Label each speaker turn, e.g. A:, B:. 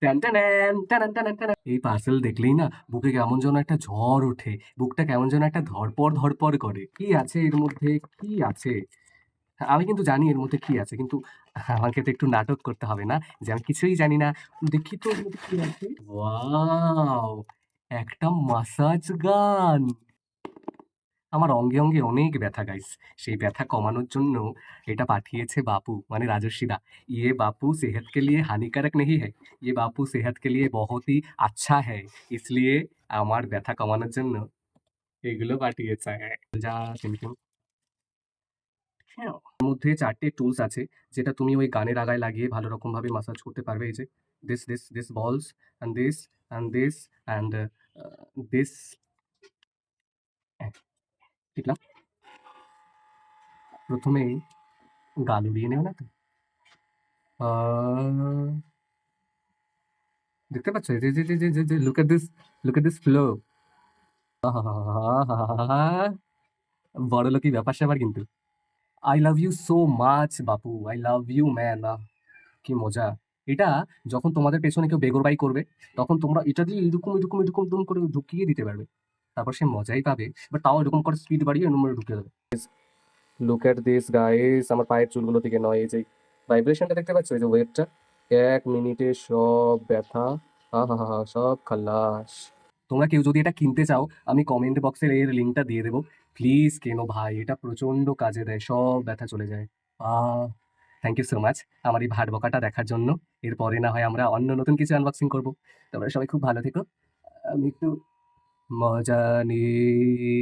A: Tan ট্যানান, ট্যানান ট্যানান ট্যানান। এই parcel দেখলেই না বুকে কেমন যেন একটা ঝড় ওঠে। বুকটা কেমন যেন একটা ধড়পড়, ধড়পড় করে। কি আছে এর মধ্যে? কি আছে? আমি কিন্তু জানি এর মধ্যে কি আছে। কিন্তু আমাকে তো একটু নাটক করতে হবে না যে আমি কিছুই জানি না। দেখি তো এর মধ্যে কি আছে? ওয়াও! একটা মাসাজ গান। আমার অঙ্গে, অঙ্গে অনেক ব্যথা গাইস। সেই ব্যথা কমানোর জন্য এটা পাঠিয়েছে বাপু মানে রাজস্বীদা। "ये बापू सेहत के लिए हानिकारक नहीं है। ये बापू सेहत के लिए बहुत ही अच्छा है। इसलिए আমার ব্যথা কমানোর জন্য এগুলো পাঠিয়েছে।" যা টিমটিম। হ্যাঁ, ওর মধ্যে ৪ টে টুলস আছে যেটা তুমি ওই গানের আগায় লাগিয়ে ভালো রকমভাবে মাসাজ করতে পারবে। এই যে this balls and this and this হ্যাঁ, টিপলাম। ১ম এই গাল উড়িয়ে নেও না তো? আ দেখতে পাচ্ছ? এই যে look at this flow আহাহাহা! বড়লোকি ব্যাপার-স্যাপার কিন্তু। I love you so much Bapu. I love you man কি মজা! এটা যখন তোমাদের পেছনে কেউ বেগরবাই করবে, তখন তোমরা এটা দিয়ে এরকম দম করে ঢুকিয়ে দিতে পারবে। তারপর সে মজাই পাবে। বাট তাও এরকম করে স্পিড বাড়িয়ে এরকম করে ঢুকিয়ে দেবে। লুক এট দিস গাইস আমার পায়ের চুলগুলো থেকে নয়, এই যে ভাইব্রেশনটা দেখতে পাচ্ছ? এই যে ওয়েভটা ১ মিনিটে সব ব্যথা আহাহাহা! সব খালাস। তোমরা কেউ যদি এটা কিনতে চাও, আমি কমেন্ট বক্সে এর লিঙ্কটা দিয়ে দেব। প্লিজ কেনো ভাই, এটা প্রচণ্ড কাজে দেয়। সব ব্যথা চলে যায়। আহ! থ্যাংক ইউ সো মাচ আমার এই ভাট বকাটা দেখার জন্য। এরপরে না হয় আমরা অন্য নতুন কিছু আনবক্সিং করব। তোমরা সবাই খুব ভালো থেকো। আমি একটু মজা নিই।